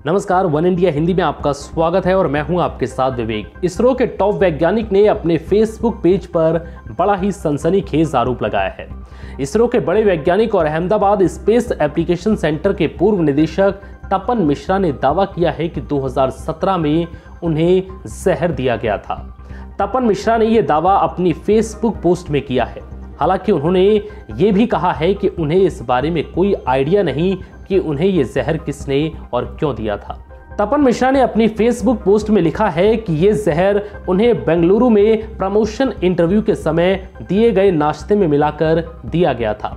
नमस्कार, one India Hindi में आपका स्वागत है और मैं हूं आपके साथ विवेक। इसरो के टॉप वैज्ञानिक ने अपने फेसबुक पेज पर बड़ा ही सनसनीखेज आरोप लगाया है। इसरो के बड़े वैज्ञानिक और अहमदाबाद स्पेस एप्लीकेशन सेंटर के पूर्व निदेशक तपन मिश्रा ने दावा किया है कि 2017 में उन्हें जहर दिया गया था। तपन मिश्रा ने यह दावा अपनी फेसबुक पोस्ट में किया है। हालांकि उन्होंने ये भी कहा है कि उन्हें इस बारे में कोई आइडिया नहीं कि उन्हें ये जहर किसने और क्यों दिया था। तपन मिश्रा ने अपनी फेसबुक पोस्ट में लिखा है कि ये जहर उन्हें बेंगलुरु में प्रमोशन इंटरव्यू के समय दिए गए नाश्ते में मिलाकर दिया गया था।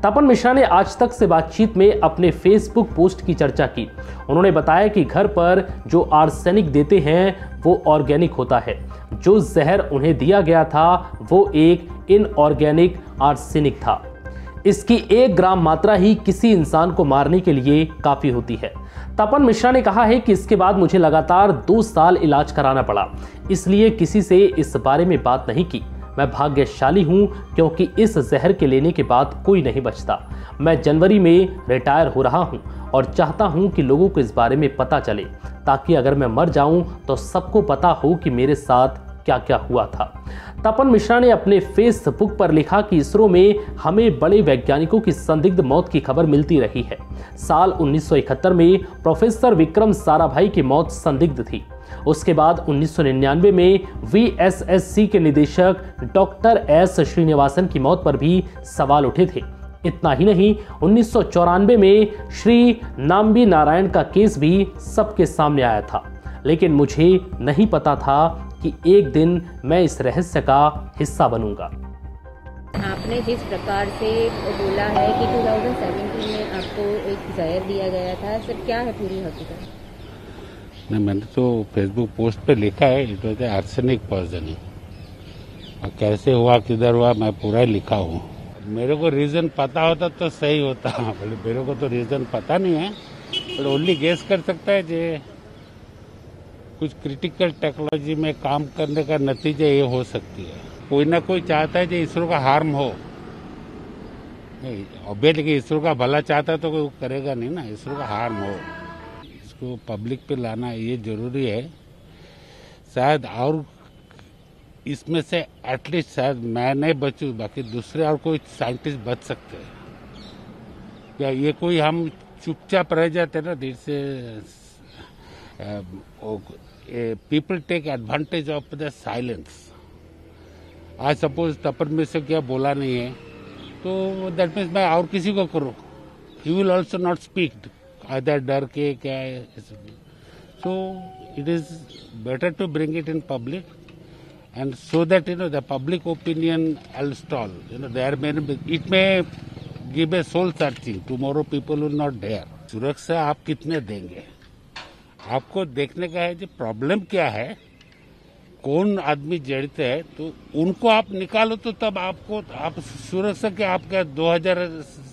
तपन मिश्रा ने आज तक से बातचीत में अपने फेसबुक पोस्ट की चर्चा की। उन्होंने बताया कि घर पर जो आर्सेनिक देते हैं वो ऑर्गेनिक होता है। जो जहर उन्हें दिया गया था वो एक इनऑर्गेनिक आर्सेनिक था। इसकी 1 ग्राम मात्रा ही किसी इंसान को मारने के लिए काफी होती है। तपन मिश्रा ने कहा है कि इसके बाद मुझे लगातार 2 साल इलाज कराना पड़ा, इसलिए किसी से इस बारे में बात नहीं की। मैं भाग्यशाली हूं क्योंकि इस जहर के लेने के बाद कोई नहीं बचता। मैं जनवरी में रिटायर हो रहा हूं और चाहता हूं कि लोगों को इस बारे में पता चले, ताकि अगर मैं मर जाऊं तो सबको पता हो कि मेरे साथ क्या क्या हुआ था। तपन मिश्रा ने अपने फेसबुक पर लिखा कि इसरो में हमें बड़े वैज्ञानिकों की संदिग्ध मौत की खबर मिलती रही है। साल 1971 में प्रोफेसर विक्रम साराभाई की मौत संदिग्ध थी। उसके बाद 1999 में वीएसएससी के निदेशक डॉक्टर एस श्रीनिवासन की मौत पर भी सवाल उठे थे। इतना ही नहीं, 1994 में श्री नाम्बी नारायण का केस भी सबके सामने आया था। लेकिन मुझे नहीं पता था कि एक दिन मैं इस रहस्य का हिस्सा बनूंगा। आपने जिस प्रकार से बोला है कि 2017 में आपको एक जहर दिया गया था, सर क्या है पूरी हकीकत? नहीं, मैंने तो फेसबुक पोस्ट पे लिखा है, इट वाज आर्सेनिक पॉइजनिंग। और कैसे हुआ, किधर हुआ, मैं पूरा ही लिखा हूँ। मेरे को रीजन पता होता तो सही होता, मेरे को तो रीजन पता नहीं है, पर ओनली गेस कर सकता है जे कुछ क्रिटिकल टेक्नोलॉजी में काम करने का नतीजा ये हो सकती है। कोई ना कोई चाहता है कि इसरो का हार्म हो। ऑब्वियसली कि इसरो का भला चाहता है तो कोई करेगा नहीं ना, इसरो का हार्म हो। इसको पब्लिक पे लाना ये जरूरी है। शायद और इसमें से एटलीस्ट शायद मैं नहीं बचूं, बाकी दूसरे और कोई साइंटिस्ट बच सकते हैं। क्या ये कोई हम चुपचाप रह जाते ना, this people take advantage of the silence. I suppose तपन में से क्या बोला नहीं है तो that means मैं और किसी को करूँ, he will also not speak, either डर के क्या है। So it is better to bring it in public and so that the public opinion will stall. There may it may give a soul searching. Tomorrow people will not dare. सुरक्षा आप कितने देंगे? आपको देखने का है कि प्रॉब्लम क्या है, कौन आदमी जड़ित है, तो उनको आप निकालो तो तब आपको आप सुरक्षा के आपके 2000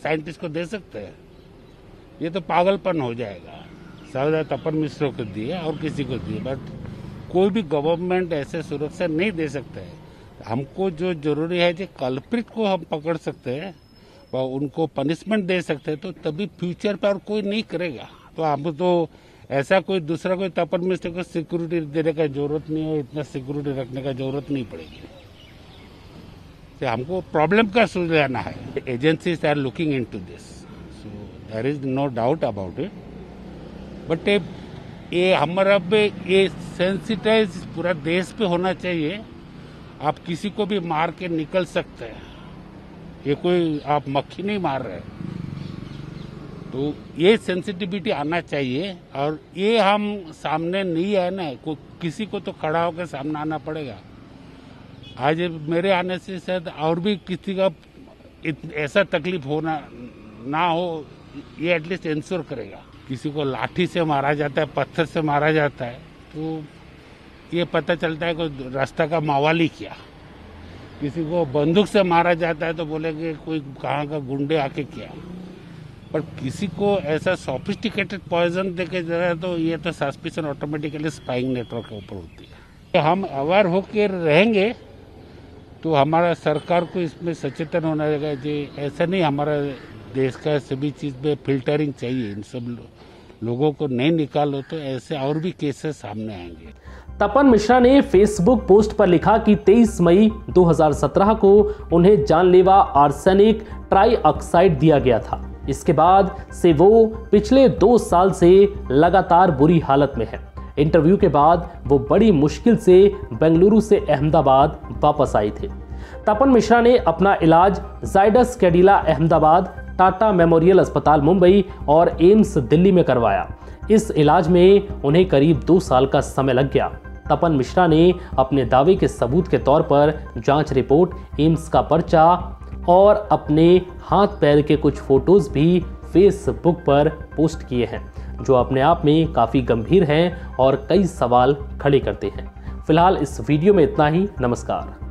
साइंटिस्ट को दे सकते हैं। ये तो पागलपन हो जाएगा। शायद तपन मिश्रा को दिए और किसी को दिए, बट कोई भी गवर्नमेंट ऐसे सुरक्षा नहीं दे सकता है। हमको जो जरूरी है कि कल्प्रिट को हम पकड़ सकते हैं और उनको पनिशमेंट दे सकते हैं, तो तभी फ्यूचर पर और कोई नहीं करेगा। तो हम तो ऐसा कोई दूसरा कोई तपन मिश्रा को सिक्योरिटी देने का जरूरत नहीं है, इतना सिक्योरिटी रखने का जरूरत नहीं पड़ेगी। तो हमको प्रॉब्लम का सुलझाना है। Agencies are looking into this, so there is no doubt about it. But ये हमारा ये सेंसिटाइज पूरा देश पे होना चाहिए। आप किसी को भी मार के निकल सकते हैं, ये कोई आप मक्खी नहीं मार रहे। तो ये सेंसिटिविटी आना चाहिए और ये हम सामने नहीं है ना, किसी को तो खड़ा होकर सामने आना पड़ेगा। आज मेरे आने से शायद और भी किसी का ऐसा तकलीफ होना ना हो, ये एटलीस्ट इंश्योर करेगा। किसी को लाठी से मारा जाता है, पत्थर से मारा जाता है, तो ये पता चलता है कोई रास्ता का मावाली किया। किसी को बंदूक से मारा जाता है तो बोलेंगे कोई कहाँ का गुंडे आके किया। पर किसी को ऐसा सोफिस्टिकेटेड पॉइजन देके जाए तो ये तो सस्पिशन ऑटोमेटिकली स्पाइंग नेटवर्क के ऊपर होती है। हम अवेयर होकर रहेंगे तो हमारा सरकार को इसमें सचेतन होना रहेगा कि ऐसा नहीं, हमारा देश का सभी चीज में फिल्टरिंग चाहिए। इन सब लोगों को नहीं निकालो तो ऐसे और भी केसेस सामने आएंगे। तपन मिश्रा ने फेसबुक पोस्ट पर लिखा कि 23 मई 2017 को उन्हें जानलेवा आर्सेनिक ट्राइऑक्साइड दिया गया था। इसके बाद से वो पिछले 2 साल से लगातार बुरी हालत में है। इंटरव्यू के बाद वो बड़ी मुश्किल से बेंगलुरु से अहमदाबाद वापस आए थे। तपन मिश्रा ने अपना इलाज जायडस कैडिला अहमदाबाद, टाटा मेमोरियल अस्पताल मुंबई और एम्स दिल्ली में करवाया। इस इलाज में उन्हें करीब 2 साल का समय लग गया। तपन मिश्रा ने अपने दावे के सबूत के तौर पर जांच रिपोर्ट, एम्स का पर्चा और अपने हाथ पैर के कुछ फोटोज भी फेसबुक पर पोस्ट किए हैं, जो अपने आप में काफ़ी गंभीर हैं और कई सवाल खड़े करते हैं। फिलहाल इस वीडियो में इतना ही। नमस्कार।